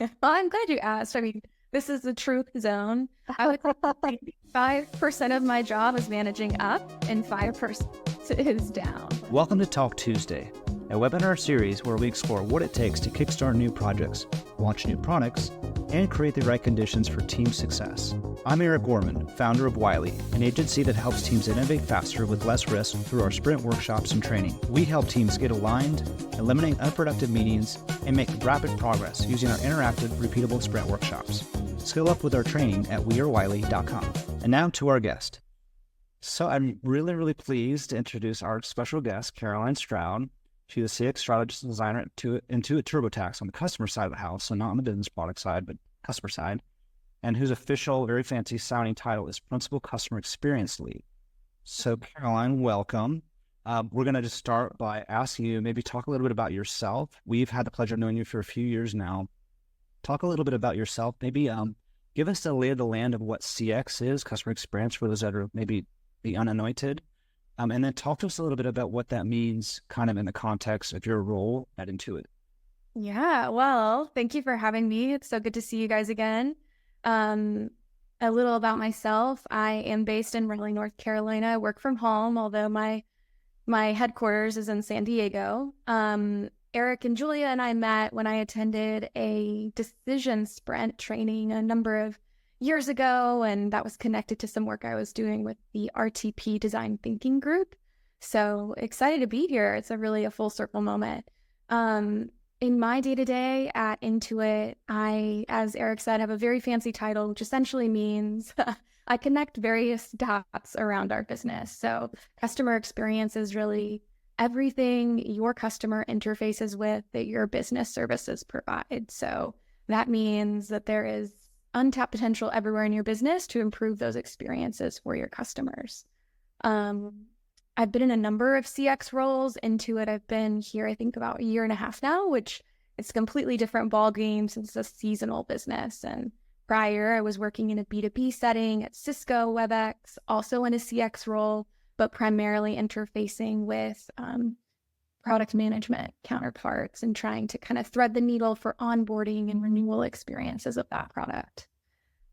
Well, I'm glad you asked. I mean, this is the truth zone. I would say 5% of my job is managing up and 5% is down. Welcome to Talk Tuesday, a webinar series where we explore what it takes to kickstart new projects, launch new products, and create the right conditions for team success. I'm Eric Gorman, founder of Wiley, an agency that helps teams innovate faster with less risk through our sprint workshops and training. We help teams get aligned, eliminate unproductive meetings, and make rapid progress using our interactive, repeatable sprint workshops. Skill up with our training at wearewiley.com. And now to our guest. So I'm really pleased to introduce our special guest, Caroline Stroud. She's a CX Strategist and Designer at Intuit Turbotax on the customer side of the house, so not on the business product side, but customer side, and whose official, very fancy sounding title is Principal Customer Experience Lead. So Caroline, welcome. We're going to just start by asking you, maybe talk a little bit about yourself. We've had the pleasure of knowing you for a few years now. Talk a little bit about yourself. Maybe give us the lay of the land of what CX is, customer experience, for those that are maybe the unanointed. And then talk to us a little bit about what that means kind of in the context of your role at Intuit. Yeah, well, thank you for having me. It's so good to see you guys again. A little about myself. I am based in Raleigh, North Carolina. I work from home, although my headquarters is in San Diego. Eric and Julia and I met when I attended a decision sprint training a number of years ago, and that was connected to some work I was doing with the RTP Design Thinking Group. So excited to be here. It's a full circle moment. In my day-to-day at Intuit, I, as Eric said, have a very fancy title, which essentially means I connect various dots around our business. So customer experience is really everything your customer interfaces with that your business services provide. So that means that there is untapped potential everywhere in your business to improve those experiences for your customers. I've been in a number of CX roles. Intuit, I've been here, I think, about a year and a half now, which is a completely different ballgame since it's a seasonal business. And prior, I was working in a B2B setting at Cisco WebEx, also in a CX role, but primarily interfacing with product management counterparts and trying to kind of thread the needle for onboarding and renewal experiences of that product.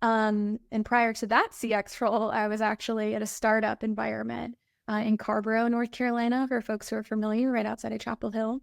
And prior to that CX role, I was actually at a startup environment in Carborough, North Carolina, for folks who are familiar, right outside of Chapel Hill.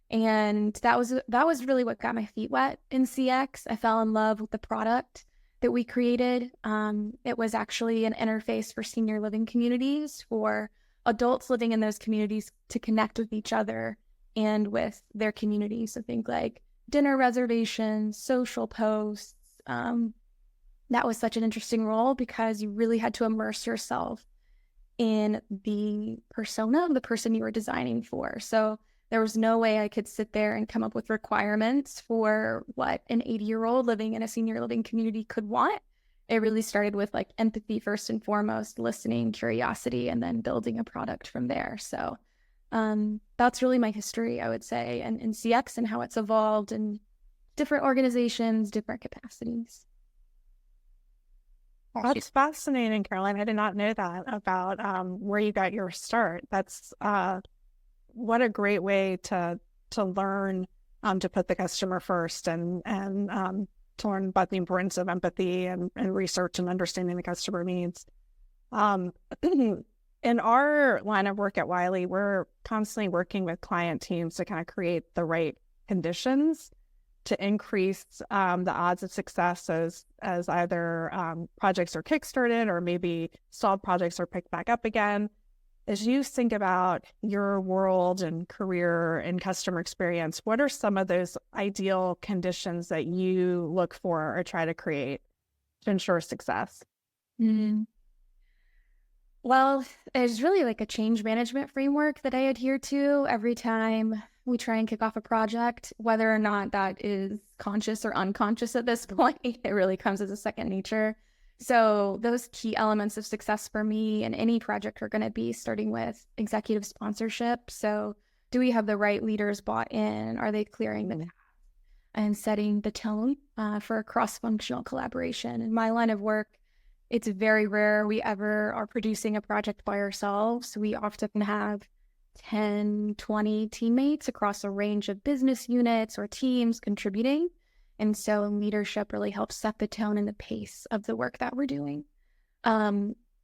And that was really what got my feet wet in CX. I fell in love with the product that we created. It was actually an interface for senior living communities, for adults living in those communities to connect with each other and with their communities. So think like dinner reservations, social posts. That was such an interesting role because you really had to immerse yourself in the persona of the person you were designing for. So there was no way I could sit there and come up with requirements for what an 80-year-old living in a senior living community could want. It really started with like empathy first and foremost, listening, curiosity, and then building a product from there. So that's really my history, I would say, and in CX and how it's evolved in different organizations, different capacities. That's fascinating, Caroline. I did not know that about where you got your start. That's what a great way to learn to put the customer first and to learn about the importance of empathy and research and understanding the customer needs. In our line of work at Wiley, we're constantly working with client teams to kind of create the right conditions to increase the odds of success as either projects are kickstarted or maybe stalled projects are picked back up again. As you think about your world and career and customer experience, what are some of those ideal conditions that you look for or try to create to ensure success? Mm-hmm. Well, there's really like a change management framework that I adhere to every time we try and kick off a project, whether or not that is conscious or unconscious at this point. It really comes as a second nature. So those key elements of success for me in any project are going to be starting with executive sponsorship. So do we have the right leaders bought in? Are they clearing the path and setting the tone for cross-functional collaboration? In my line of work, it's very rare we ever are producing a project by ourselves. We often have 10, 20 teammates across a range of business units or teams contributing. And so leadership really helps set the tone and the pace of the work that we're doing.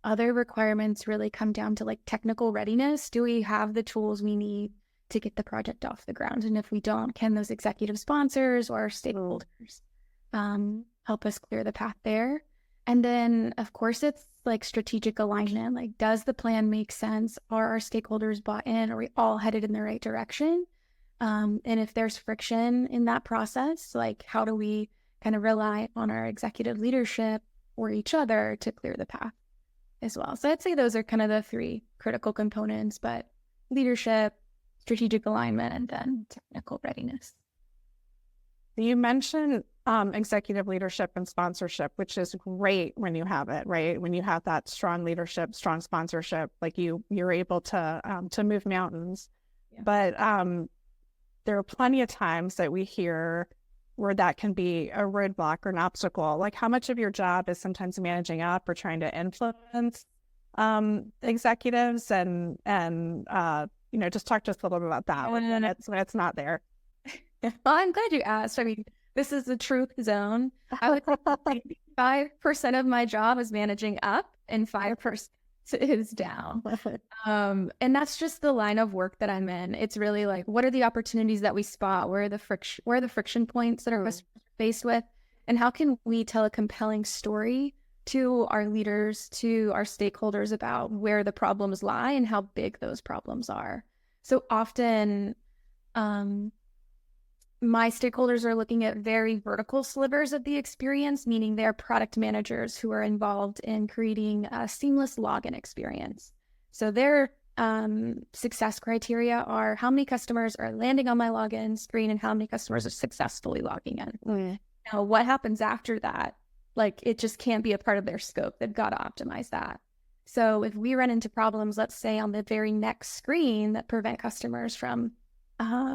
Other requirements really come down to like technical readiness. Do we have the tools we need to get the project off the ground? And if we don't, can those executive sponsors or stakeholders help us clear the path there? And then, of course, it's like strategic alignment. Like, does the plan make sense? Are our stakeholders bought in? Are we all headed in the right direction? And if there's friction in that process, like, how do we kind of rely on our executive leadership or each other to clear the path as well? So I'd say those are kind of the three critical components, but leadership, strategic alignment, and then technical readiness. You mentioned executive leadership and sponsorship, which is great when you have it, right? When you have that strong leadership, strong sponsorship, like you're able to move mountains. Yeah. But there are plenty of times that we hear where that can be a roadblock or an obstacle. Like, how much of your job is sometimes managing up or trying to influence executives and just talk to us a little bit about that when it's not there. Well, I'm glad you asked. I mean, this is the truth zone. I would say 5% of my job is managing up and 5% is down. And that's just the line of work that I'm in. It's really like, what are the opportunities that we spot? Where are the friction points that are faced with? And how can we tell a compelling story to our leaders, to our stakeholders about where the problems lie and how big those problems are? So often, my stakeholders are looking at very vertical slivers of the experience, meaning they're product managers who are involved in creating a seamless login experience. So their success criteria are how many customers are landing on my login screen and how many customers are successfully logging in. Now, what happens after that? Like, it just can't be a part of their scope. They've got to optimize that. So if we run into problems, let's say on the very next screen that prevent customers from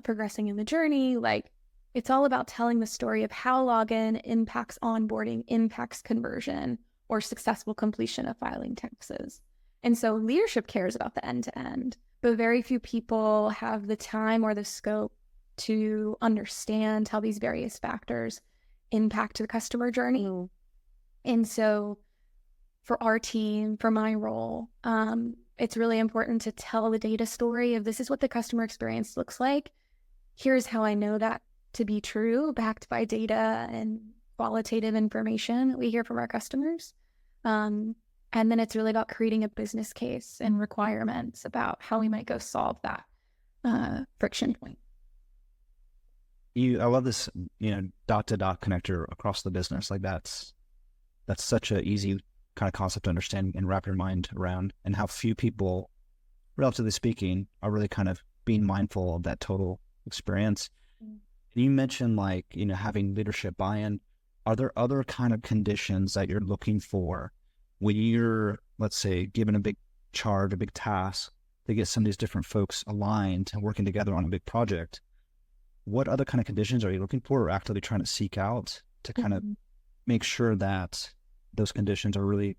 progressing in the journey, like, it's all about telling the story of how login impacts onboarding, impacts conversion, or successful completion of filing taxes. And so leadership cares about the end-to-end, but very few people have the time or the scope to understand how these various factors impact the customer journey. And so for our team, for my role, it's really important to tell the data story of this is what the customer experience looks like. Here's how I know that to be true, backed by data and qualitative information that we hear from our customers. And then it's really about creating a business case and requirements about how we might go solve that friction point. I love this, dot-to-dot connector across the business. Like that's such an easy kind of concept to understand and wrap your mind around, and how few people, relatively speaking, are really kind of being mindful of that total experience. You mentioned having leadership buy-in. Are there other kind of conditions that you're looking for when you're, let's say, given a big charge, a big task to get some of these different folks aligned and working together on a big project? What other kind of conditions are you looking for or actively trying to seek out to kind of make sure that those conditions are really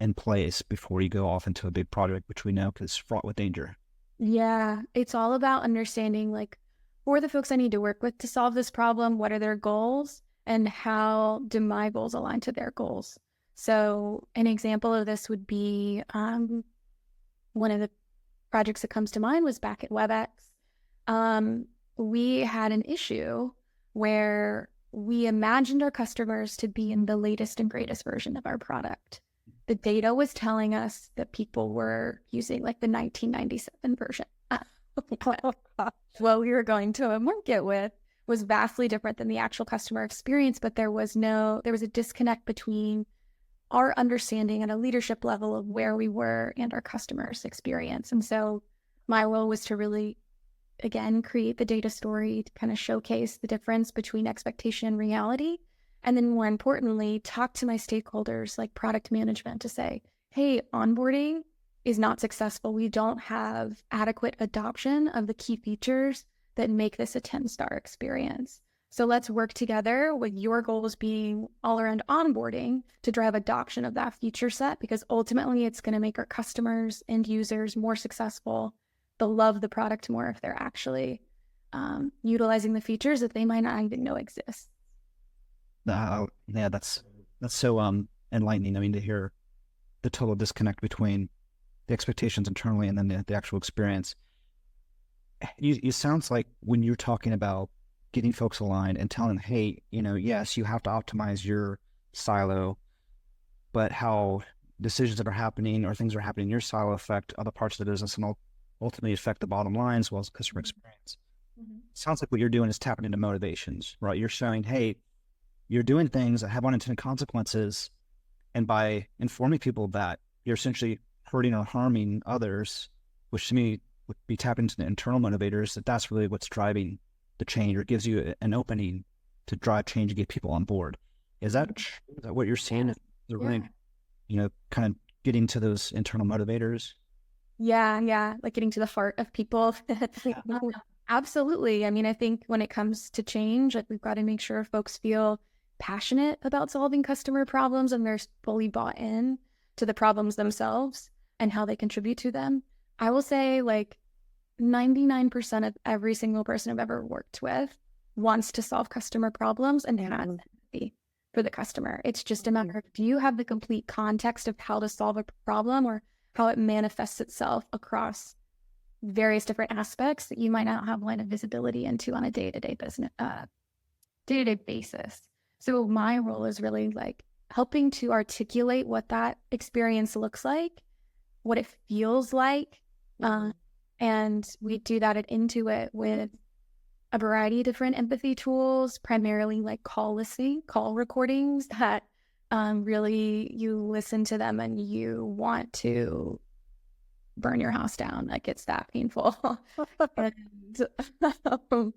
in place before you go off into a big project, which we know is fraught with danger? Yeah, it's all about understanding, like, who are the folks I need to work with to solve this problem? What are their goals? And how do my goals align to their goals? So an example of this would be one of the projects that comes to mind was back at WebEx. We had an issue where we imagined our customers to be in the latest and greatest version of our product. The data was telling us that people were using like the 1997 version. What we were going to market with was vastly different than the actual customer experience, but there was a disconnect between our understanding at a leadership level of where we were and our customers' experience. And so my role was to really, again, create the data story to kind of showcase the difference between expectation and reality. And then more importantly, talk to my stakeholders like product management to say, hey, onboarding is not successful. We don't have adequate adoption of the key features that make this a 10-star experience. So let's work together with your goals being all around onboarding to drive adoption of that feature set, because ultimately it's going to make our customers and users more successful. They'll love the product more if they're actually utilizing the features that they might not even know exist. Yeah, that's so enlightening. I mean, to hear the total disconnect between the expectations internally and then the actual experience. You sounds like when you're talking about getting folks aligned and telling them, hey, yes, you have to optimize your silo, but how decisions that are happening or things that are happening in your silo affect other parts of the business and ultimately affect the bottom line as well as customer experience. Mm-hmm. Sounds like what you're doing is tapping into motivations, right? You're showing, hey, you're doing things that have unintended consequences. And by informing people that you're essentially hurting or harming others, which to me would be tapping into the internal motivators, that's really what's driving the change, or gives you an opening to drive change and get people on board. Is that what you're seeing? Is it really, kind of getting to those internal motivators? Yeah. Like getting to the heart of people. Absolutely. I mean, I think when it comes to change, like we've got to make sure folks feel passionate about solving customer problems and they're fully bought in to the problems themselves and how they contribute to them. I will say like 99% of every single person I've ever worked with wants to solve customer problems and has empathy for the customer. It's just a matter of, do you have the complete context of how to solve a problem or how it manifests itself across various different aspects that you might not have line of visibility into on a day-to-day basis. So my role is really like helping to articulate what that experience looks like, what it feels like. And we do that at Intuit with a variety of different empathy tools, primarily like call listening, call recordings that really you listen to them and you want to burn your house down. Like it's that painful. And,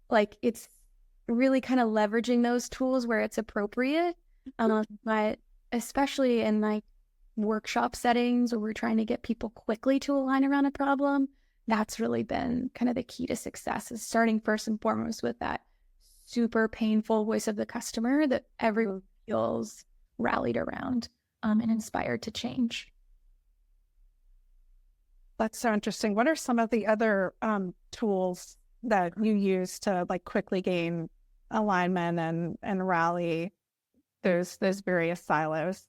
like it's really kind of leveraging those tools where it's appropriate. But especially in like workshop settings where we're trying to get people quickly to align around a problem, that's really been kind of the key to success, is starting first and foremost with that super painful voice of the customer that everyone feels rallied around and inspired to change. That's so interesting. What are some of the other tools that you use to like quickly gain alignment and rally those various silos?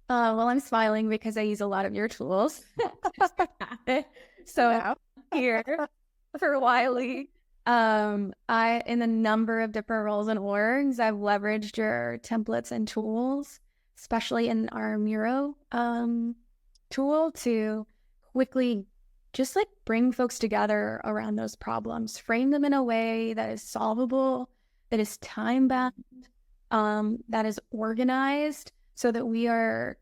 Well, I'm smiling because I use a lot of your tools. So yeah. Here for Wiley, in a number of different roles and orgs, I've leveraged your templates and tools, especially in our Miro tool, to quickly just like bring folks together around those problems, frame them in a way that is solvable, that is time bound, that is organized, so that we are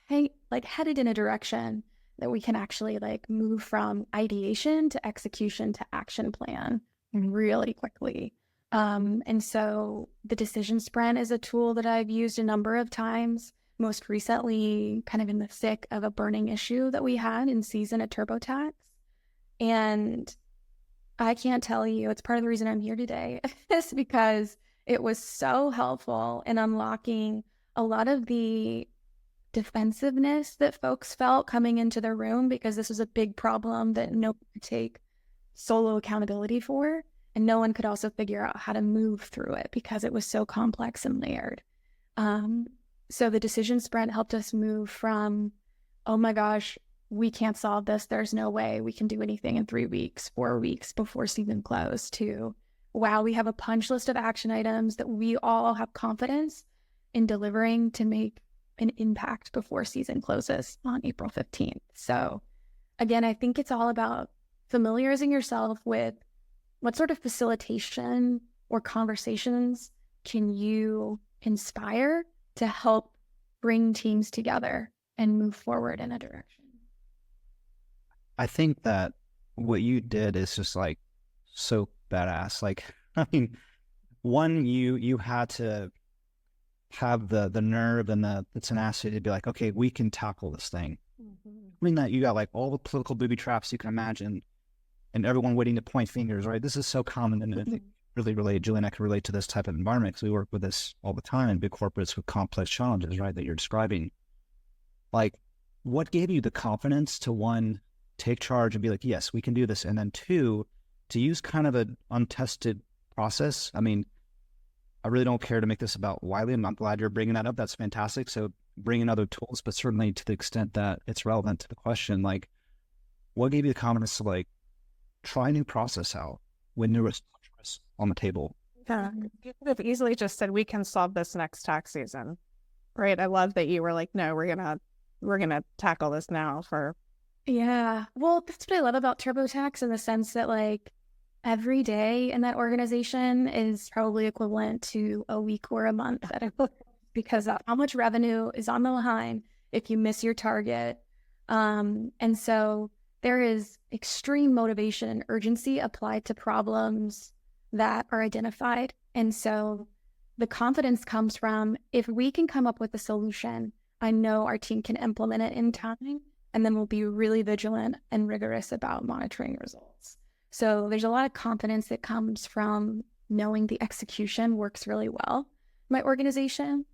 headed in a direction that we can actually like move from ideation to execution to action plan really quickly. And so the decision sprint is a tool that I've used a number of times, most recently kind of in the thick of a burning issue that we had in season at TurboTax. And I can't tell you, it's part of the reason I'm here today is because it was so helpful in unlocking a lot of the defensiveness that folks felt coming into the room, because this was a big problem that no one could take solo accountability for, and no one could also figure out how to move through it because it was so complex and layered. So the decision sprint helped us move from, oh my gosh, we can't solve this, there's no way we can do anything in 3 weeks, 4 weeks before season close, to, wow, we have a punch list of action items that we all have confidence in delivering to make an impact before season closes on April 15th. So again, I think it's all about familiarizing yourself with what sort of facilitation or conversations can you inspire to help bring teams together and move forward in a direction. I think that what you did is just like so badass. Like, I mean, one, you had to have the nerve and the tenacity to be like, okay, we can tackle this thing. I mean, that you got like all the political booby traps you can imagine and everyone waiting to point fingers, right? This is so common, and I think really relate, Julie and I can relate to this type of environment because we work with this all the time in big corporates with complex challenges, right, that you're describing. Like, what gave you the confidence to, one, take charge and be like, yes, we can do this, and then two, to use kind of an untested process? I mean, I really don't care to make this about Wiley. I'm glad you're bringing that up. That's fantastic. So bringing other tools, but certainly to the extent that it's relevant to the question, like what gave you the confidence to like try a new process out when there was so much risk on the table? Yeah, you could have easily just said, we can solve this next tax season, right? I love that you were like, no, we're gonna tackle this now for. Yeah. Well, that's what I love about TurboTax in the sense that like every day in that organization is probably equivalent to a week or a month because of how much revenue is on the line if you miss your target. And so there is extreme motivation and urgency applied to problems that are identified. And so the confidence comes from if we can come up with a solution, I know our team can implement it in time, and then we'll be really vigilant and rigorous about monitoring results. So there's a lot of confidence that comes from knowing the execution works really well in my organization,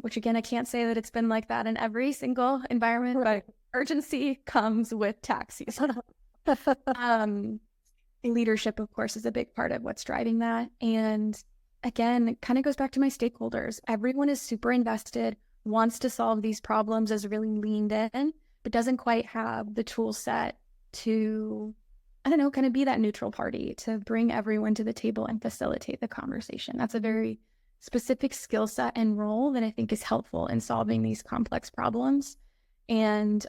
which again, I can't say that it's been like that in every single environment, but urgency comes with tax season. Leadership, of course, is a big part of what's driving that. And again, it kind of goes back to my stakeholders. Everyone is super invested, wants to solve these problems, is really leaned in, but doesn't quite have the tool set to, I don't know, kind of be that neutral party to bring everyone to the table and facilitate the conversation. That's a very specific skill set and role that I think is helpful in solving these complex problems. And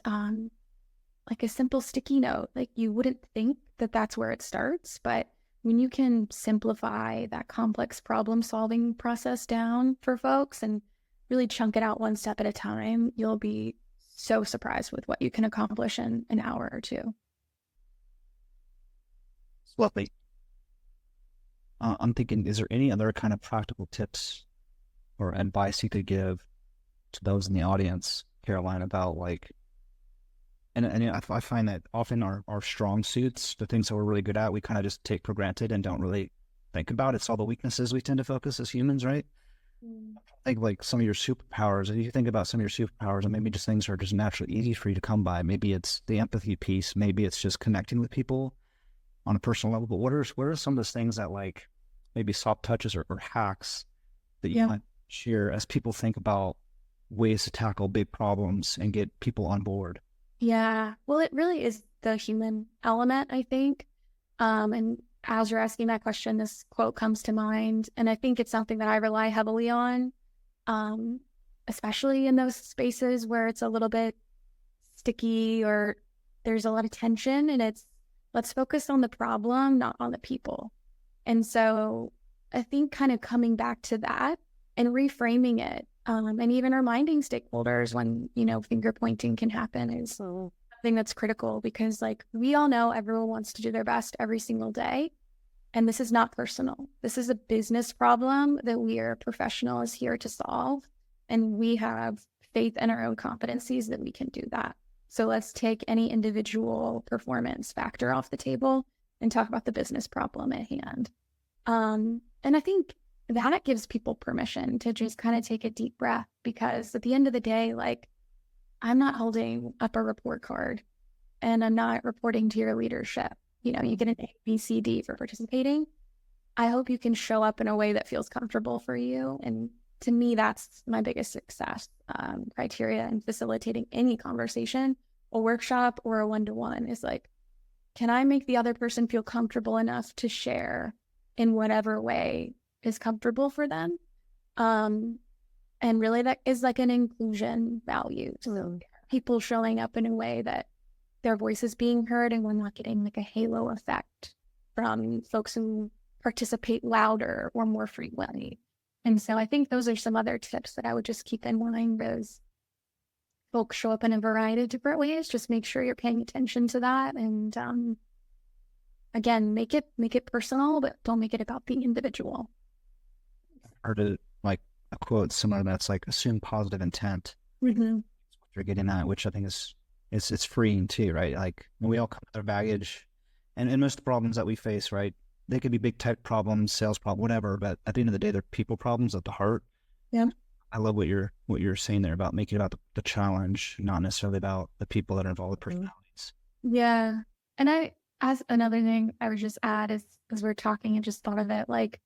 like a simple sticky note, like you wouldn't think that that's where it starts, but when you can simplify that complex problem solving process down for folks and really chunk it out one step at a time, you'll be so surprised with what you can accomplish in an hour or two. Lovely. I'm thinking, is there any other kind of practical tips or advice you could give to those in the audience, Caroline, about like, and I find that often our strong suits, the things that we're really good at, we kind of just take for granted and don't really think about. It's all the weaknesses we tend to focus as humans, right? I think like some of your superpowers, if you think about some of your superpowers, and maybe just things are just naturally easy for you to come by. Maybe it's the empathy piece. Maybe it's just connecting with people on a personal level. But what are some of those things that like maybe soft touches or hacks that you might share as people think about ways to tackle big problems and get people on board? Yeah, well, it really is the human element, I think. And as you're asking that question, this quote comes to mind. And I think it's something that I rely heavily on, especially in those spaces where it's a little bit sticky or there's a lot of tension. And it's, let's focus on the problem, not on the people. And so I think kind of coming back to that and reframing it, and even reminding stakeholders when, finger pointing can happen is something that's critical because like we all know everyone wants to do their best every single day. And this is not personal. This is a business problem that we are professionals here to solve. And we have faith in our own competencies that we can do that. So let's take any individual performance factor off the table and talk about the business problem at hand. And I think that gives people permission to just kind of take a deep breath because at the end of the day, like I'm not holding up a report card and I'm not reporting to your leadership. You get an A, B, C, D for participating. I hope you can show up in a way that feels comfortable for you. And to me, that's my biggest success criteria in facilitating any conversation, a workshop or a one-to-one is like, can I make the other person feel comfortable enough to share in whatever way is comfortable for them? And really that is like an inclusion value. So people showing up in a way that their voice is being heard and we're not getting like a halo effect from folks who participate louder or more frequently. And so I think those are some other tips that I would just keep in mind as folks show up in a variety of different ways. Just make sure you're paying attention to that. And again, make it personal, but don't make it about the individual. Or to like a quote similar that's like assume positive intent. Mm-hmm. You're getting at, which I think is it's freeing too, right? Like we all come with our baggage, and most of the problems that we face, right? They could be big tech problems, sales problem, whatever. But at the end of the day, they're people problems at the heart. Yeah. I love what you're saying there about making it about the challenge, not necessarily about the people that are involved with personalities. Yeah. And as another thing I would just add is, as we're talking, I just thought of it, like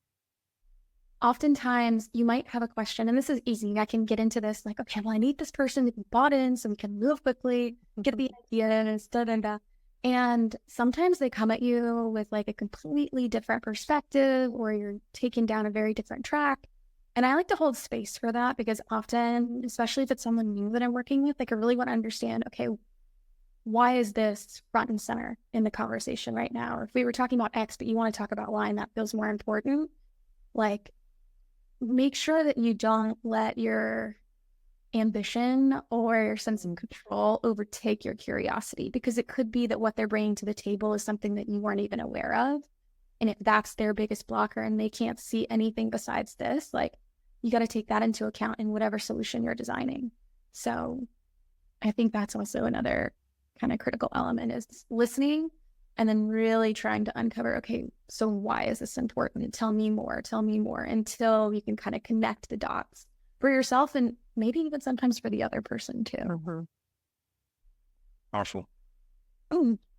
oftentimes you might have a question, and this is easy. I can get into this like, okay, well, I need this person to be bought in so we can move quickly, get the ideas, da da da. And sometimes they come at you with like a completely different perspective, or you're taken down a very different track. And I like to hold space for that because often, especially if it's someone new that I'm working with, like I really want to understand, okay, why is this front and center in the conversation right now? Or if we were talking about X, but you want to talk about Y and that feels more important, like make sure that you don't let your ambition or your sense of control overtake your curiosity, because it could be that what they're bringing to the table is something that you weren't even aware of. And if that's their biggest blocker and they can't see anything besides this, like you got to take that into account in whatever solution you're designing. So I think that's also another kind of critical element is listening and then really trying to uncover, okay, so why is this important? And tell me more until you can kind of connect the dots for yourself and maybe even sometimes for the other person too. Mm-hmm. Powerful.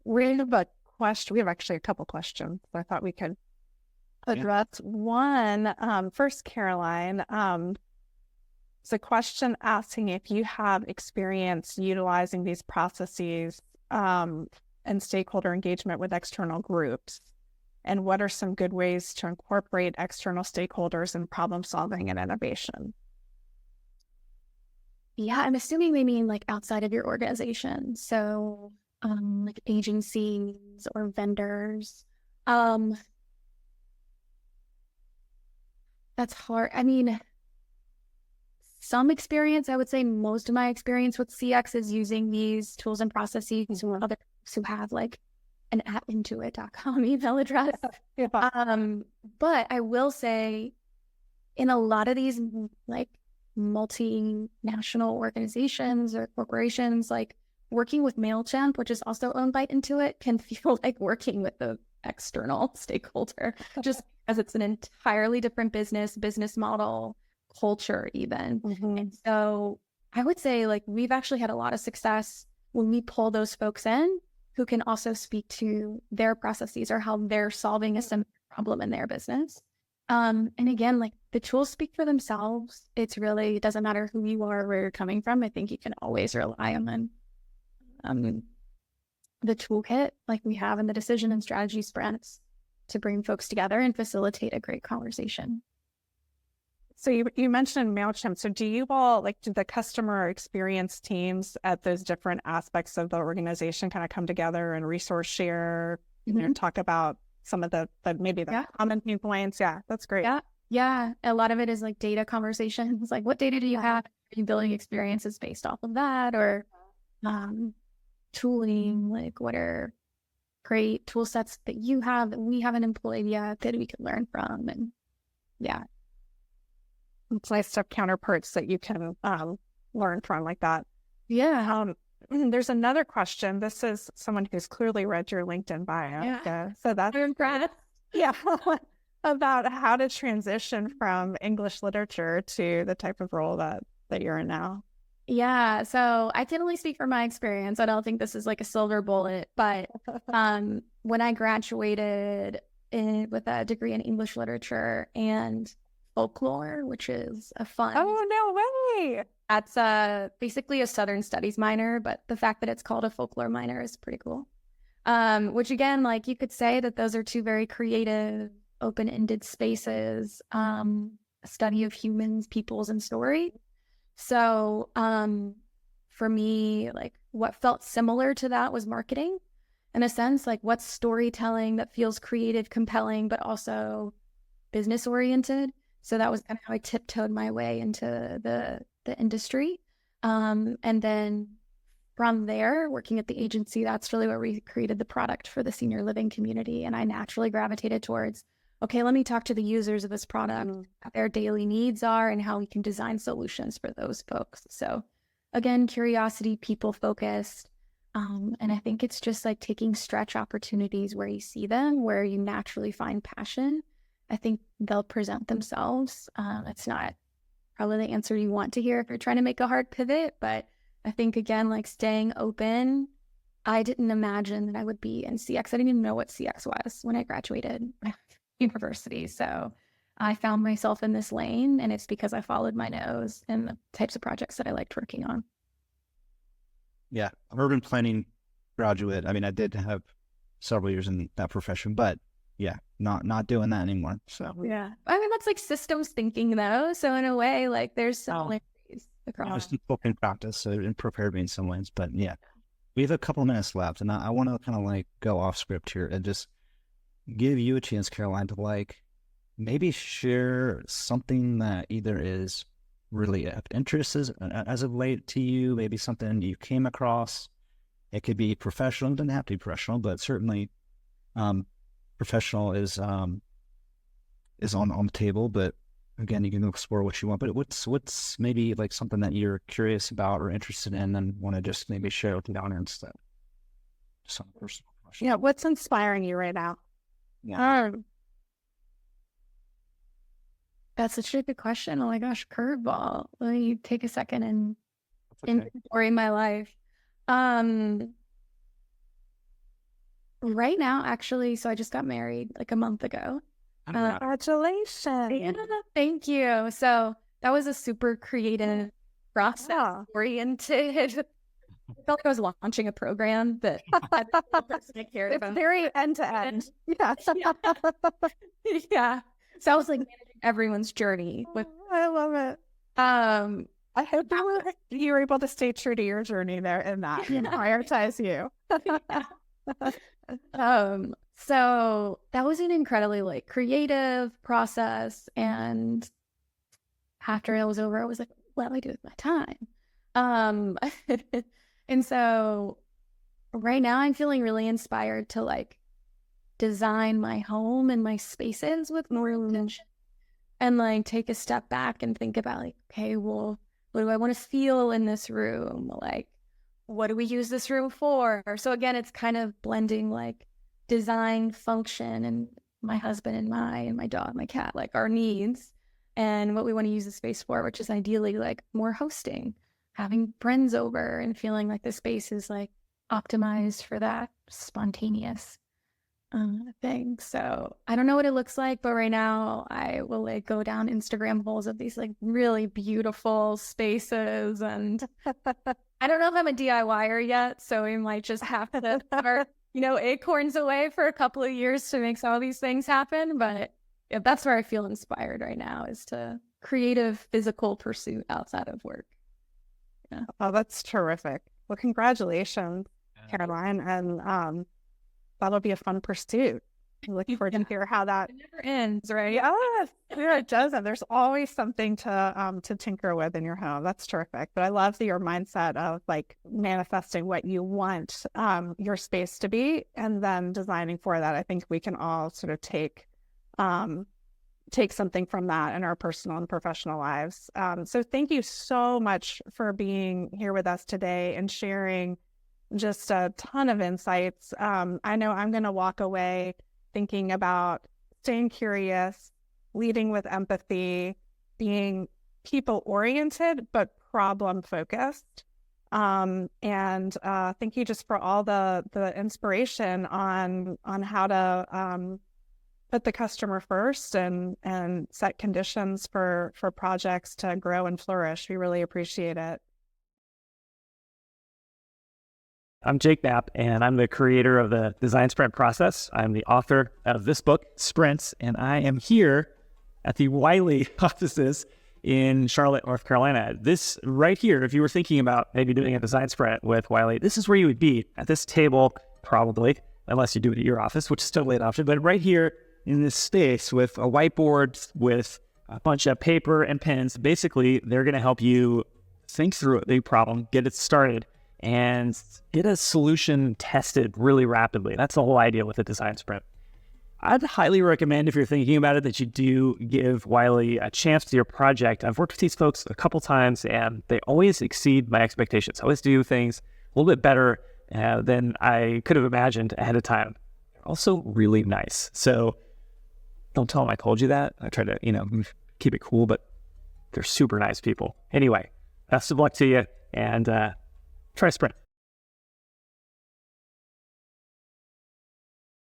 We have a question. We have actually a couple questions I thought we could address. One, first, Caroline, it's a question asking if you have experience utilizing these processes and stakeholder engagement with external groups, and what are some good ways to incorporate external stakeholders in problem solving and innovation? Yeah, I'm assuming they mean like outside of your organization. So like agencies or vendors. That's hard. I mean, some experience, I would say most of my experience with CX is using these tools and processes from others who have like an at intuit.com email address. Yeah. But I will say in a lot of these like multinational organizations or corporations, like working with MailChimp, which is also owned by Intuit, can feel like working with the external stakeholder just because it's an entirely different business model, culture even. Mm-hmm. And so I would say like we've actually had a lot of success when we pull those folks in who can also speak to their processes or how they're solving a similar problem in their business. And again, like the tools speak for themselves. It's really, it doesn't matter who you are, where you're coming from. I think you can always rely on the toolkit like we have in the decision and strategy sprints to bring folks together and facilitate a great conversation. So you mentioned MailChimp. So do you all, like, do the customer experience teams at those different aspects of the organization kind of come together and resource share, talk about some of the common pain points? Yeah, that's great. Yeah. A lot of it is like data conversations. Like what data do you have? Are you building experiences based off of that? Or tooling, like what are great tool sets that you have that we haven't employed yet that we can learn from? And yeah. It's nice to have counterparts that you can learn from like that. Yeah. There's another question. This is someone who's clearly read your LinkedIn bio. Yeah. So that's I'm impressed. Yeah. About how to transition from English literature to the type of role that you're in now. Yeah. So I can only speak from my experience. I don't think this is like a silver bullet, but when I graduated with a degree in English literature and folklore, which is a fun. Oh, no way. That's basically a Southern Studies minor, but the fact that it's called a folklore minor is pretty cool. Which again, like you could say that those are two very creative, open-ended spaces, a study of humans, peoples, and story. So for me, like what felt similar to that was marketing in a sense, like what's storytelling that feels creative, compelling, but also business oriented. So that was kind of how I tiptoed my way into the industry. And then from there, working at the agency, that's really where we created the product for the senior living community. And I naturally gravitated towards, okay, let me talk to the users of this product, what their daily needs are, and how we can design solutions for those folks. So again, curiosity, people focused. And I think it's just like taking stretch opportunities where you see them, where you naturally find passion. I think they'll present themselves. It's not probably the answer you want to hear if you're trying to make a hard pivot, but I think again, like staying open. I didn't imagine that I would be in CX. I didn't even know what CX was when I graduated university. So I found myself in this lane, and it's because I followed my nose and the types of projects that I liked working on. Yeah, I'm urban planning graduate. I mean, I did have several years in that profession, but yeah, not doing that anymore. So yeah, I mean, that's like systems thinking though. So in a way, like there's similarities I across. was in practice, so it prepared me in some ways. But yeah, we have a couple of minutes left, and I want to kind of like go off script here and just give you a chance, Caroline, to like maybe share something that either is really of interest as of late to you, maybe something you came across. It could be professional, it doesn't have to be professional, but certainly professional is on the table. But again, you can explore what you want. But what's maybe like something that you're curious about or interested in and want to just maybe share with the audience that some personal question. Yeah, what's inspiring you right now? Yeah. That's such a good question. Oh my gosh, curveball. Let me take a second and inventory my life. Right now, actually, so I just got married like a month ago. Congratulations. Yeah, thank you. So that was a super creative process oriented. I felt like I was launching a program that I cared It's about. very end to end. Yeah. Yeah. So I was like managing everyone's journey with I love it. I hope you were able to stay true to your journey there in that and prioritize you. So that was an incredibly like creative process, and after it was over, I was like, what do I do with my time? And so right now I'm feeling really inspired to like design my home and my spaces with more intention and like take a step back and think about like, okay, well, what do I want to feel in this room? Like, what do we use this room for? So again, it's kind of blending like design, function, and my husband and my dog, my cat, like our needs and what we want to use the space for, which is ideally like more hosting, having friends over and feeling like the space is like optimized for that spontaneous thing. So I don't know what it looks like, but right now I will like go down Instagram holes of these like really beautiful spaces, and I don't know if I'm a DIYer yet, so we might just have to put our, acorns away for a couple of years to make some of these things happen. But yeah, that's where I feel inspired right now, is to creative physical pursuit outside of work. Yeah. Oh, that's terrific. Well, congratulations, Caroline, and that'll be a fun pursuit. I'm looking forward to hear how that never ends, right? Yeah, it doesn't. There's always something to tinker with in your home. That's terrific. But I love your mindset of like manifesting what you want your space to be and then designing for that. I think we can all sort of take something from that in our personal and professional lives. So thank you so much for being here with us today and sharing just a ton of insights. I know I'm going to walk away thinking about staying curious, leading with empathy, being people-oriented, but problem-focused. And thank you just for all the inspiration on how to put the customer first and set conditions for projects to grow and flourish. We really appreciate it. I'm Jake Knapp, and I'm the creator of the Design Sprint process. I'm the author of this book, Sprints, and I am here at the Wiley offices in Charlotte, North Carolina. This right here, if you were thinking about maybe doing a design sprint with Wiley, this is where you would be, at this table, probably, unless you do it at your office, which is totally an option, but right here in this space with a whiteboard, with a bunch of paper and pens. Basically, they're going to help you think through a big problem, get it started, and get a solution tested really rapidly. That's the whole idea with a design sprint. I'd highly recommend, if you're thinking about it, that you do give Wiley a chance to your project. I've worked with these folks a couple times, and they always exceed my expectations. I always do things a little bit better than I could have imagined ahead of time. They're also really nice. So don't tell them I told you that. I try to, keep it cool, but they're super nice people. Anyway, best of luck to you, and try Sprint.